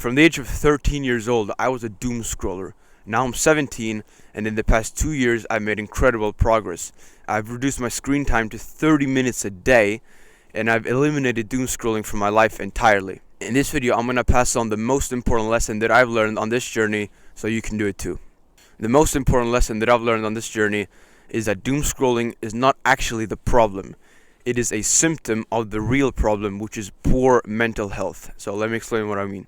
From the age of 13 years old, I was a doom scroller. Now I'm 17, and in the past 2 years, I've made incredible progress. I've reduced my screen time to 30 minutes a day, and I've eliminated doom scrolling from my life entirely. In this video, I'm gonna pass on the most important lesson that I've learned on this journey, so you can do it too. The most important lesson that I've learned on this journey is that doom scrolling is not actually the problem. It is a symptom of the real problem, which is poor mental health. So let me explain what I mean.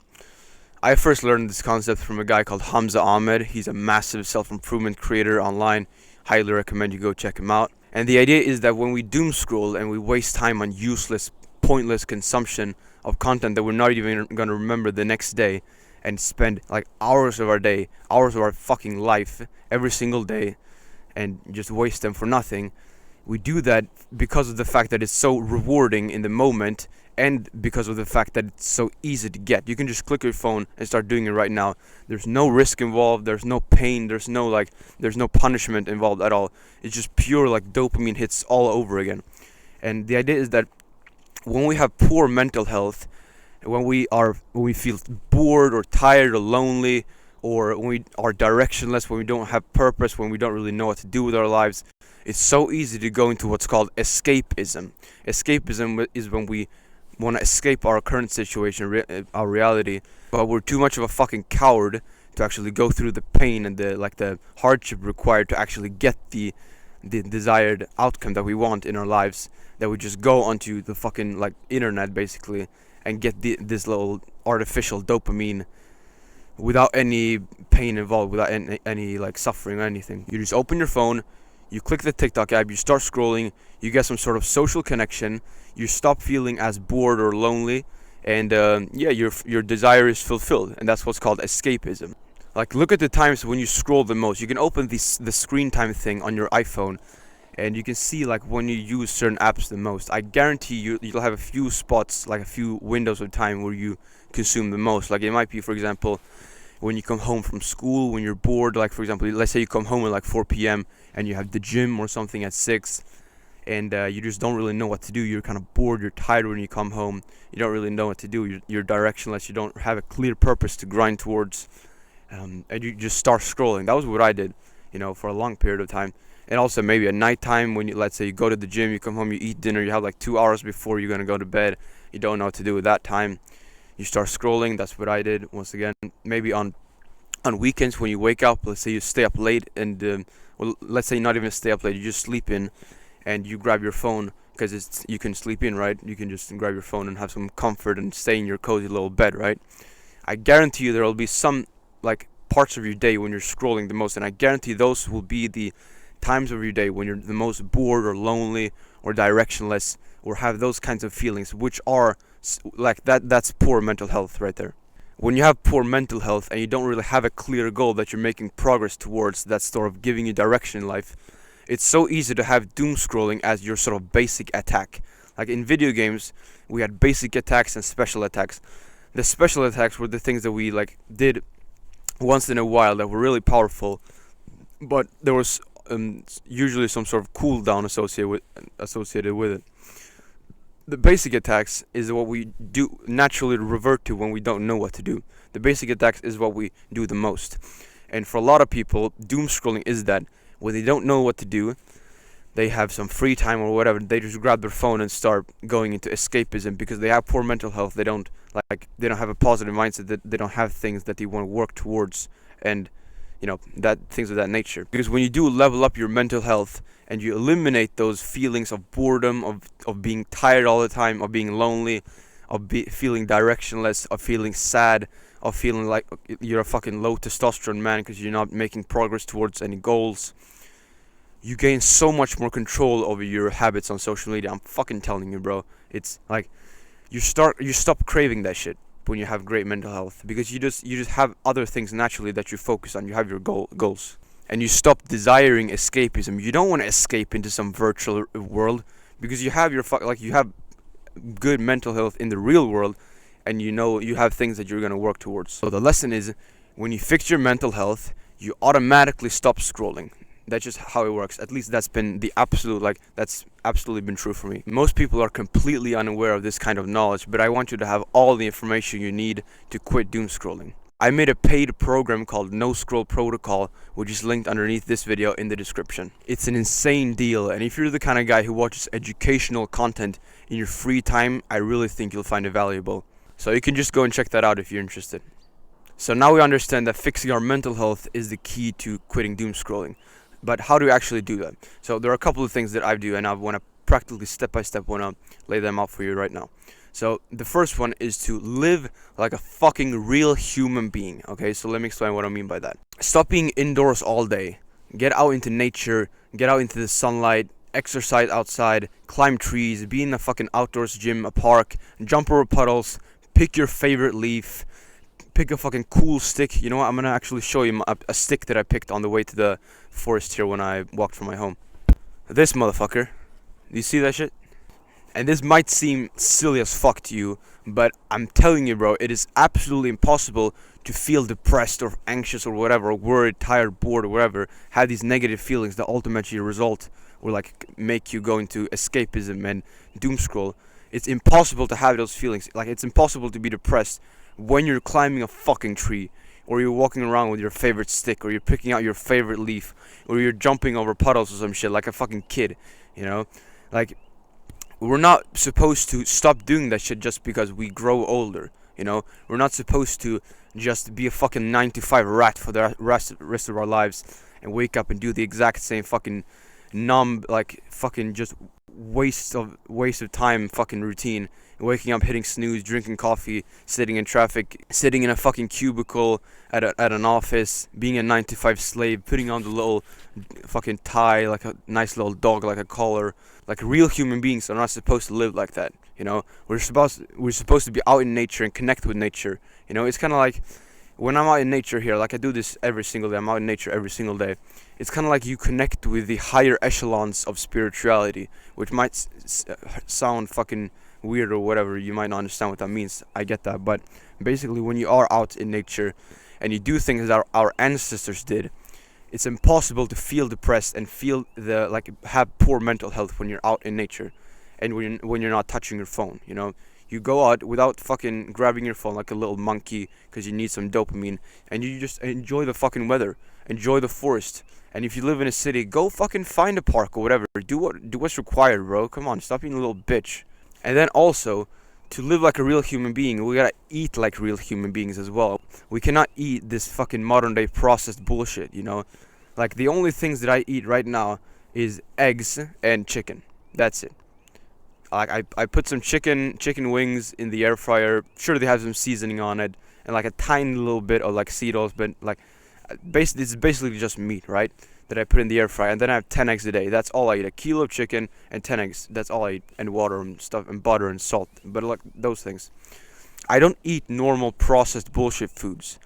I first learned this concept from a guy called Hamza Ahmed. He's a massive self-improvement creator online. Highly recommend you go check him out. And the idea is that when we doom scroll and we waste time on useless, pointless consumption of content that we're not even going to remember the next day, and spend like hours of our day, hours of our fucking life every single day, and just waste them for nothing, we do that because of the fact that it's so rewarding in the moment, and because of the fact that it's so easy to get. You can just click your phone and start doing it right now. There's no risk involved, there's no pain, there's no punishment involved at all. It's just pure like dopamine hits all over again. And the idea is that when we have poor mental health, when we feel bored or tired or lonely, or when we are directionless, when we don't have purpose, when we don't really know what to do with our lives, it's so easy to go into what's called escapism. Escapism is when we want to escape our current situation, our reality, but we're too much of a fucking coward to actually go through the pain and the hardship required to actually get the desired outcome that we want in our lives, that we just go onto the fucking internet basically and get this little artificial dopamine without any pain involved, without any suffering or anything. You just open your phone, you click the TikTok app, you start scrolling, you get some sort of social connection, you stop feeling as bored or lonely, and your desire is fulfilled, and that's what's called escapism. Look at the times when you scroll the most. You can open the screen time thing on your iPhone, and you can see when you use certain apps the most. I guarantee you'll have a few spots, a few windows of time where you consume the most. It might be, for example, when you come home from school, when you're bored. For example, let's say you come home at 4 p.m. and you have the gym or something at 6, and you just don't really know what to do. You're kind of bored, you're tired when you come home, you don't really know what to do, you're directionless, you don't have a clear purpose to grind towards, and you just start scrolling. That was what I did, for a long period of time. And also maybe at nighttime when let's say you go to the gym, you come home, you eat dinner, you have 2 hours before you're gonna go to bed, you don't know what to do with that time, you start scrolling. That's what I did. Once again, maybe on weekends when you wake up, let's say you stay up late, and let's say not even stay up late, you just sleep in, and you grab your phone, because you can sleep in, right? You can just grab your phone and have some comfort and stay in your cozy little bed, right? I guarantee you there will be some parts of your day when you're scrolling the most, and I guarantee those will be the times of your day when you're the most bored or lonely or directionless, or have those kinds of feelings, which are that's poor mental health right there. When you have poor mental health and you don't really have a clear goal that you're making progress towards, that's sort of giving you direction in life, it's so easy to have doom scrolling as your sort of basic attack. In video games, we had basic attacks and special attacks. The special attacks were the things that we did once in a while that were really powerful, but there was usually some sort of cooldown associated with it. The basic attacks is what we do naturally revert to when we don't know what to do. The basic attacks is what we do the most. And for a lot of people, doom scrolling is that when they don't know what to do, they have some free time or whatever, they just grab their phone and start going into escapism because they have poor mental health. They don't have a positive mindset, they don't have things that they want to work towards, and that things of that nature. Because when you do level up your mental health and you eliminate those feelings of boredom, of being tired all the time, of being lonely, of feeling directionless, of feeling sad, of feeling like you're a fucking low testosterone man because you're not making progress towards any goals, you gain so much more control over your habits on social media. I'm fucking telling you, bro. It's you stop craving that shit when you have great mental health, because you just have other things naturally that you focus on. You have your goals, and you stop desiring escapism. You don't want to escape into some virtual world, because you have you have good mental health in the real world, and you have things that you're going to work towards. So the lesson is, when you fix your mental health, you automatically stop scrolling. That's just how it works. At least that's been the absolute, like, that's absolutely been true for me. Most people are completely unaware of this kind of knowledge, but I want you to have all the information you need to quit doom scrolling. I made a paid program called No Scroll Protocol, which is linked underneath this video in the description. It's an insane deal, and if you're the kind of guy who watches educational content in your free time, I really think you'll find it valuable. So you can just go and check that out if you're interested. So now we understand that fixing our mental health is the key to quitting doom scrolling. But how do we actually do that? So there are a couple of things that I do, and I want to practically step by step want to lay them out for you right now. So the first one is to live like a fucking real human being. Okay, so let me explain what I mean by that. Stop being indoors all day. Get out into nature, get out into the sunlight, exercise outside, climb trees, be in a fucking outdoors gym, a park, jump over puddles, pick your favorite leaf, pick a fucking cool stick. You know what, I'm gonna actually show you a stick that I picked on the way to the forest here when I walked from my home. This motherfucker. Do you see that shit? And this might seem silly as fuck to you, but I'm telling you, bro, it is absolutely impossible to feel depressed or anxious or whatever, or worried, tired, bored, or whatever, have these negative feelings that ultimately result or like make you go into escapism and doom scroll. It's impossible to have those feelings. Like, it's impossible to be depressed when you're climbing a fucking tree, or you're walking around with your favorite stick, or you're picking out your favorite leaf, or you're jumping over puddles or some shit like a fucking kid, you know? Like, we're not supposed to stop doing that shit just because we grow older, you know? We're not supposed to just be a fucking 9-to-5 rat for the rest of our lives and wake up and do the exact same fucking numb, like, fucking just waste of time fucking routine. Waking up, hitting snooze, drinking coffee, sitting in traffic, sitting in a fucking cubicle at an office, being a 9-to-5 slave, putting on the little fucking tie, like a nice little dog, like a collar. Like, real human beings are not supposed to live like that, you know? We're supposed to be out in nature and connect with nature, you know? It's kind of like, when I'm out in nature here, like I do this every single day, I'm out in nature every single day. It's kind of like you connect with the higher echelons of spirituality, which might sound fucking weird or whatever. You might not understand what that means. I get that, but basically, when you are out in nature and you do things that our ancestors did, it's impossible to feel depressed and feel have poor mental health when you're out in nature, and when you're not touching your phone. You know, you go out without fucking grabbing your phone like a little monkey because you need some dopamine, and you just enjoy the fucking weather, enjoy the forest. And if you live in a city, go fucking find a park or whatever. Do what's required, bro. Come on, stop being a little bitch. And then also, to live like a real human being, we gotta eat like real human beings as well. We cannot eat this fucking modern day processed bullshit, you know? Like, the only things that I eat right now is eggs and chicken. That's it. Like, I put some chicken wings in the air fryer. Sure, they have some seasoning on it, and like a tiny little bit of like seed oils, but like, it's basically just meat, right? That I put in the air fryer, and then I have 10 eggs a day. That's all I eat. A kilo of chicken and 10 eggs. That's all I eat. And water and stuff, and butter and salt. But like, those things. I don't eat normal processed bullshit foods,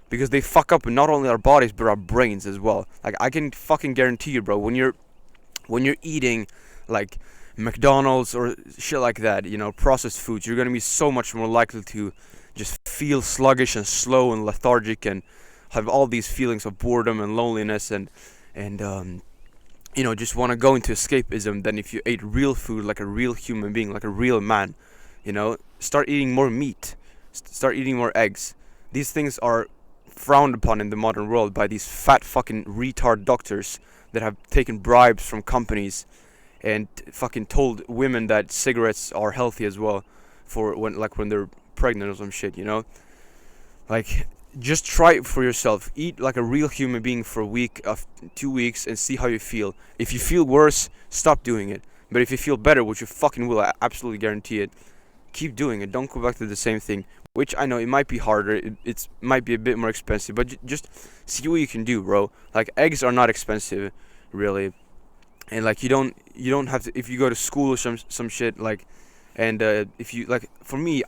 because they fuck up not only our bodies but our brains as well. Like, I can fucking guarantee you, bro, when you're eating like McDonald's or shit like that, you know, processed foods, you're gonna be so much more likely to just feel sluggish and slow and lethargic and have all these feelings of boredom and loneliness and you know, just want to go into escapism than if you ate real food like a real human being, like a real man. You know, start eating more meat, start eating more eggs. These things are frowned upon in the modern world by these fat fucking retard doctors that have taken bribes from companies and fucking told women that cigarettes are healthy as well for when they're pregnant or some shit, you know? Like, just try it for yourself. Eat like a real human being for a week, 2 weeks, and see how you feel. If you feel worse, stop doing it. But if you feel better, which you fucking will, I absolutely guarantee it, keep doing it. Don't go back to the same thing. Which I know it might be harder. It might be a bit more expensive, but just see what you can do, bro. Like, eggs are not expensive, really, and like you don't have to, if you go to school or some shit, like. And if you like, for me,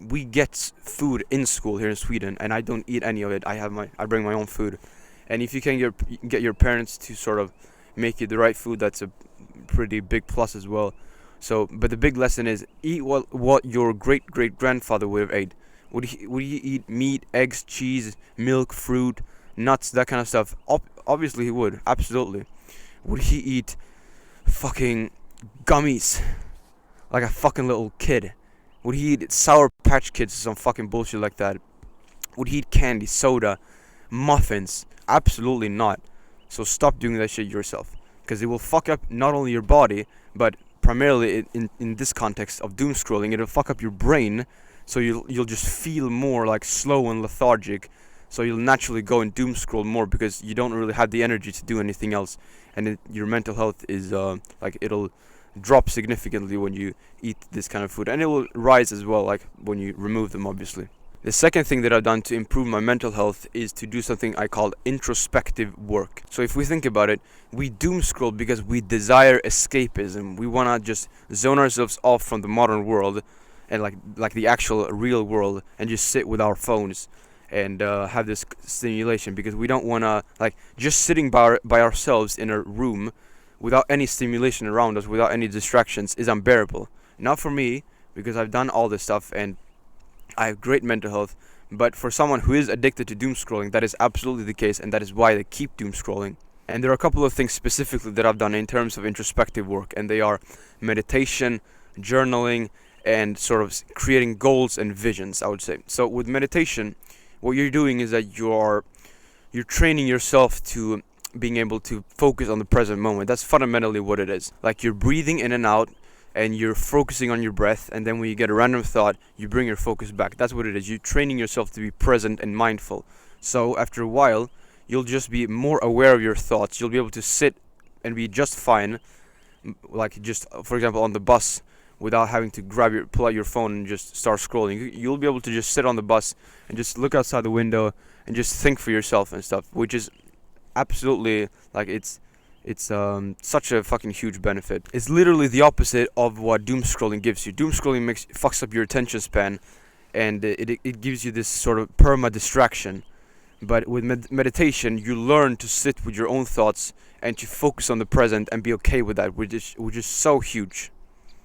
we get food in school here in Sweden, and I don't eat any of it. I bring my own food, and if you can get your parents to sort of make you the right food, that's a pretty big plus as well. So, but the big lesson is eat what your great grandfather would have ate. Would he eat meat, eggs, cheese, milk, fruit, nuts, that kind of stuff? Obviously he would, absolutely. Would he eat fucking gummies like a fucking little kid? Would he eat Sour Patch Kids or some fucking bullshit like that? Would he eat candy, soda, muffins? Absolutely not. So stop doing that shit yourself, because it will fuck up not only your body, but primarily in this context of doom scrolling, it'll fuck up your brain. So you'll just feel more like slow and lethargic. So you'll naturally go and doom scroll more because you don't really have the energy to do anything else, and your mental health is like it'll drop significantly when you eat this kind of food, and it will rise as well, like when you remove them, obviously. The second thing that I've done to improve my mental health is to do something I call introspective work. So if we think about it, we doom scroll because we desire escapism. We want to just zone ourselves off from the modern world and like the actual real world, and just sit with our phones and have this stimulation, because we don't want to, like, just sitting by ourselves in a room without any stimulation around us, without any distractions, is unbearable. Not for me, because I've done all this stuff and I have great mental health, but for someone who is addicted to doom scrolling, that is absolutely the case, and that is why they keep doom scrolling. And there are a couple of things specifically that I've done in terms of introspective work, and they are meditation, journaling, and sort of creating goals and visions, I would say. So with meditation, what you're doing is that you're training yourself to being able to focus on the present moment. That's fundamentally what it is. Like, you're breathing in and out, and you're focusing on your breath, and then when you get a random thought, you bring your focus back. That's what it is. You're training yourself to be present and mindful. So after a while, you'll just be more aware of your thoughts. You'll be able to sit and be just fine, like just, for example, on the bus, without having to pull out your phone and just start scrolling. You'll be able to just sit on the bus and just look outside the window and just think for yourself and stuff, which is absolutely, like, it's such a fucking huge benefit. It's literally the opposite of what doom scrolling gives you. Doom scrolling fucks up your attention span, and it gives you this sort of perma distraction. But with meditation, you learn to sit with your own thoughts and to focus on the present and be okay with that, which is so huge.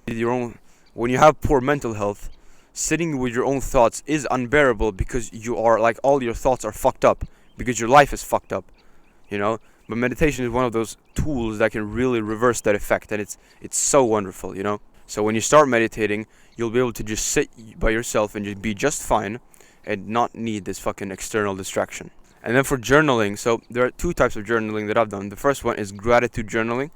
When you have poor mental health, sitting with your own thoughts is unbearable, because you are, like, all your thoughts are fucked up because your life is fucked up, you know. But meditation is one of those tools that can really reverse that effect, and it's so wonderful, you know. So when you start meditating, you'll be able to just sit by yourself and just be just fine and not need this fucking external distraction. And then for journaling, so there are two types of journaling that I've done. The first one is gratitude journaling,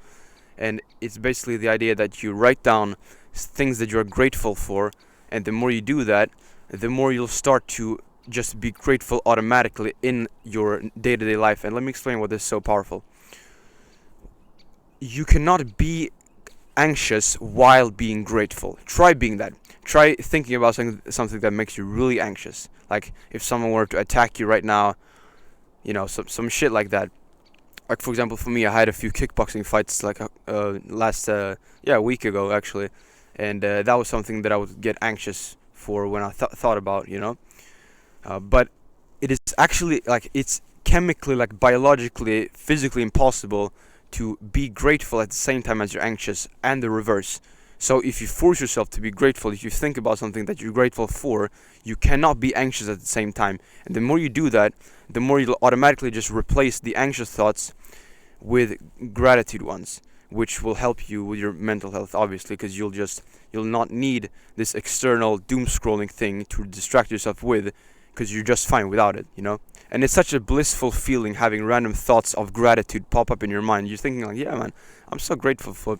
and it's basically the idea that you write down things that you're grateful for, and the more you do that, the more you'll start to just be grateful automatically in your day-to-day life. And let me explain why this is so powerful. You cannot be anxious while being grateful. Try being that. Try thinking about something that makes you really anxious. Like, if someone were to attack you right now, you know, some shit like that. Like, for example, for me, I had a few kickboxing fights like a week ago actually, and that was something that I would get anxious for when I thought about, you know. But it is actually, like, it's chemically, like, biologically, physically impossible to be grateful at the same time as you're anxious, and the reverse. So if you force yourself to be grateful, if you think about something that you're grateful for, you cannot be anxious at the same time. And the more you do that, the more you'll automatically just replace the anxious thoughts with gratitude ones, which will help you with your mental health, obviously, because you'll not need this external doom scrolling thing to distract yourself with, because you're just fine without it, you know. And it's such a blissful feeling having random thoughts of gratitude pop up in your mind. You're thinking, like, yeah, man, I'm so grateful for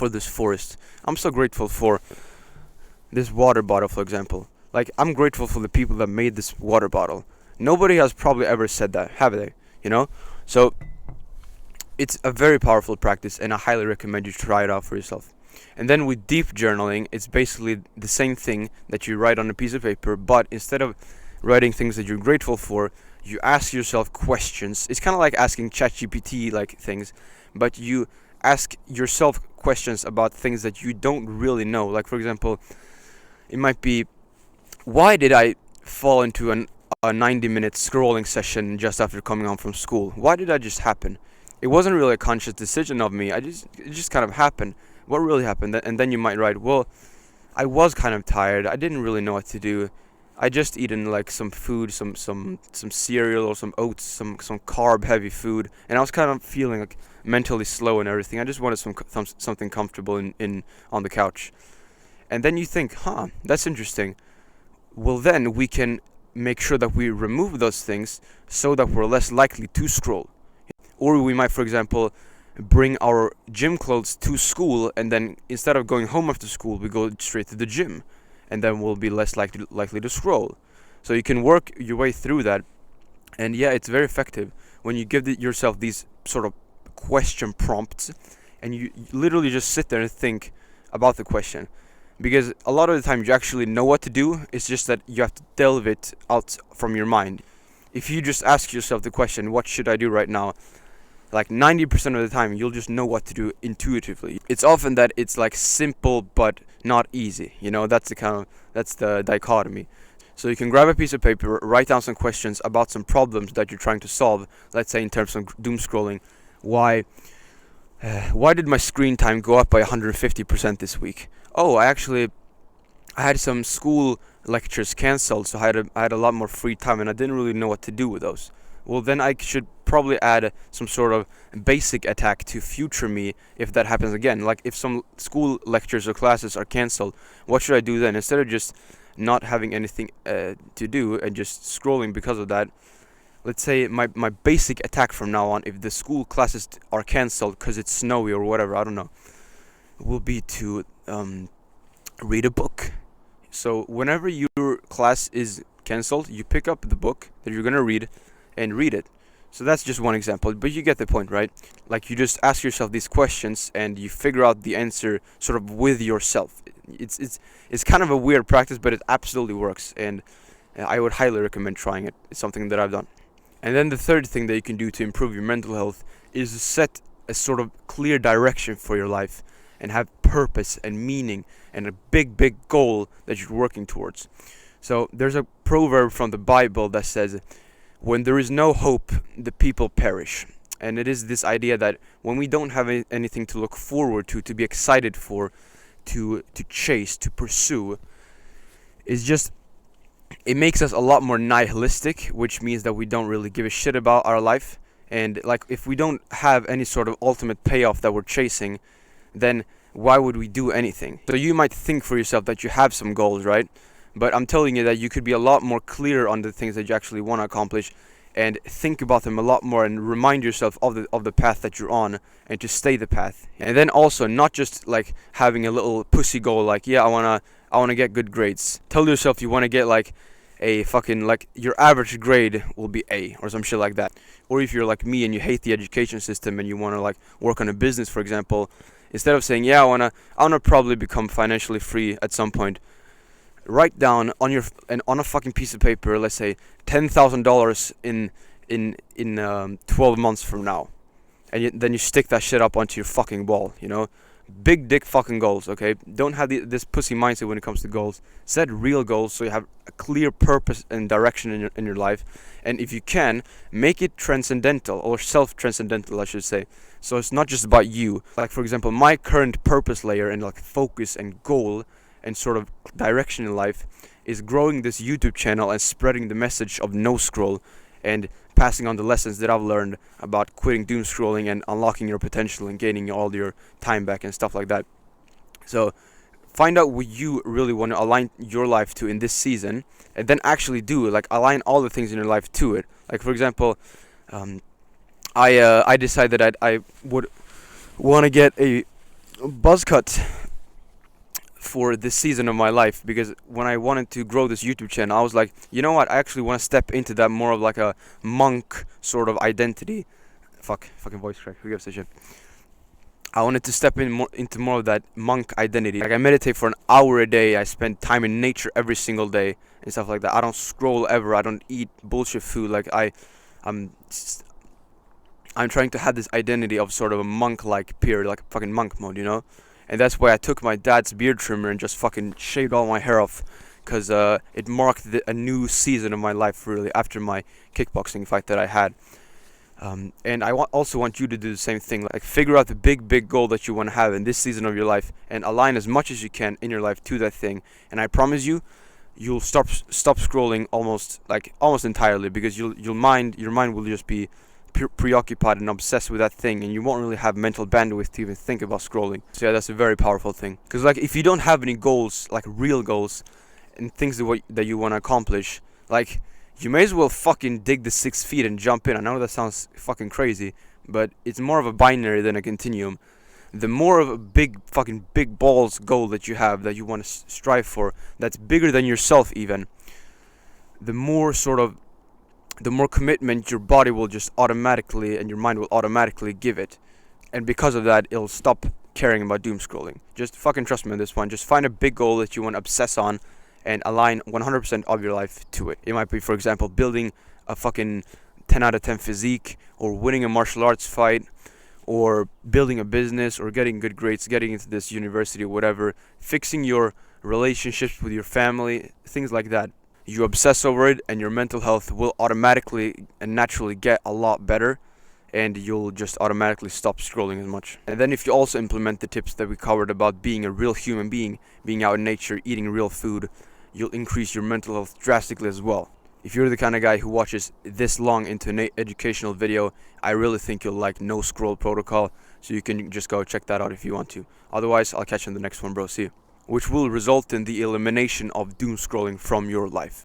this forest. I'm so grateful for this water bottle, for example. Like, I'm grateful for the people that made this water bottle. Nobody has probably ever said that, have they? You know? So it's a very powerful practice, and I highly recommend you try it out for yourself. And then with deep journaling, it's basically the same thing that you write on a piece of paper, but instead of writing things that you're grateful for, you ask yourself questions. It's kind of like asking ChatGPT like things, but you ask yourself questions about things that you don't really know. Like, for example, it might be, why did I fall into a 90-minute scrolling session just after coming home from school? Why did that just happen? It wasn't really a conscious decision of me. It just kind of happened. What really happened? And then you might write, well, I was kind of tired. I didn't really know what to do. I just eaten like some food, some cereal or some oats, some carb heavy food, and I was kind of feeling like mentally slow and everything. I just wanted something comfortable in on the couch. And then you think, huh, that's interesting. Well, then we can make sure that we remove those things so that we're less likely to scroll. Or we might, for example, bring our gym clothes to school, and then instead of going home after school, we go straight to the gym, and then we'll be less likely to scroll. So you can work your way through that, and yeah, it's very effective when you give yourself these sort of question prompts, and you literally just sit there and think about the question. Because a lot of the time you actually know what to do, it's just that you have to delve it out from your mind. If you just ask yourself the question, what should I do right now? Like 90% of the time you'll just know what to do intuitively. It's often that it's like simple but not easy. That's the dichotomy. So you can grab a piece of paper, write down some questions about some problems that you're trying to solve. Let's say in terms of doom scrolling, why did my screen time go up by 150% this week? Oh, I had some school lectures cancelled, so I had a lot more free time, and I didn't really know what to do with those. Well, then I should probably add some sort of basic attack to future me if that happens again. Like if some school lectures or classes are cancelled, what should I do then? Instead of just not having anything to do and just scrolling because of that, let's say my basic attack from now on, if the school classes are cancelled because it's snowy or whatever, I don't know, will be to read a book. So whenever your class is cancelled, you pick up the book that you're gonna read and read it. So that's just one example, but you get the point, right? Like you just ask yourself these questions and you figure out the answer sort of with yourself. It's kind of a weird practice, but it absolutely works, and I would highly recommend trying it. It's something that I've done. And then the third thing that you can do to improve your mental health is to set a sort of clear direction for your life and have purpose and meaning and a big goal that you're working towards. So there's a proverb from the Bible that says, when there is no hope, the people perish. And it is this idea that when we don't have anything to look forward to be excited for, to chase, to pursue, it makes us a lot more nihilistic, which means that we don't really give a shit about our life. And like if we don't have any sort of ultimate payoff that we're chasing, then why would we do anything? So you might think for yourself that you have some goals, right? But I'm telling you that you could be a lot more clear on the things that you actually want to accomplish, and think about them a lot more and remind yourself of the path that you're on, and to stay the path. And then also not just like having a little pussy goal like, yeah, I wanna get good grades. Tell yourself you wanna get like a fucking, like your average grade will be A or some shit like that. Or if you're like me and you hate the education system and you wanna like work on a business, for example, instead of saying, yeah, I wanna probably become financially free at some point, write down on a fucking piece of paper, let's say $10,000 in 12 months from now, and then you stick that shit up onto your fucking wall. Big dick fucking goals, okay? Don't have this pussy mindset when it comes to goals. Set real goals so you have a clear purpose and direction in your life, and if you can, make it transcendental, or self-transcendental, I should say. So it's not just about you. Like for example, my current purpose layer and like focus and goal and sort of direction in life is growing this YouTube channel and spreading the message of no scroll, and passing on the lessons that I've learned about quitting doom scrolling and unlocking your potential and gaining all your time back and stuff like that. So find out what you really want to align your life to in this season, and then actually do it. Like align all the things in your life to it. Like for example, I decided that I would want to get a buzz cut for this season of my life, because when I wanted to grow this YouTube channel, I was like, you know what, I actually want to step into that more of like a monk sort of identity. Fucking voice crack, who gives a shit? I wanted to step into more of that monk identity. Like I meditate for an hour a day, I spend time in nature every single day and stuff like that. I don't scroll ever, I don't eat bullshit food. Like I'm trying to have this identity of sort of a monk-like period, like fucking monk mode. And that's why I took my dad's beard trimmer and just fucking shaved all my hair off, because it marked a new season of my life, really, after my kickboxing fight that I had. And I also want you to do the same thing. Like figure out the big goal that you want to have in this season of your life, and align as much as you can in your life to that thing. And I promise you, you'll stop scrolling almost entirely, because your mind will just be preoccupied and obsessed with that thing, and you won't really have mental bandwidth to even think about scrolling. So yeah, that's a very powerful thing. Because like, if you don't have any goals, like real goals, and things that you want to accomplish, like, you may as well fucking dig the 6 feet and jump in. I know that sounds fucking crazy, but it's more of a binary than a continuum. The more of a big balls goal that you have, that you want to strive for, that's bigger than yourself even, the more commitment your body will just automatically, and your mind will automatically give it. And because of that, it'll stop caring about doom scrolling. Just fucking trust me on this one. Just find a big goal that you want to obsess on and align 100% of your life to it. It might be, for example, building a fucking 10 out of 10 physique, or winning a martial arts fight, or building a business, or getting good grades, getting into this university or whatever, fixing your relationships with your family, things like that. You obsess over it, and your mental health will automatically and naturally get a lot better, and you'll just automatically stop scrolling as much. And then if you also implement the tips that we covered about being a real human being out in nature, eating real food, you'll increase your mental health drastically as well. If you're the kind of guy who watches this long into an educational video, I really think you'll like No Scroll Protocol, so you can just go check that out if you want to. Otherwise, I'll catch you in the next one, bro. See you. Which will result in the elimination of doom scrolling from your life.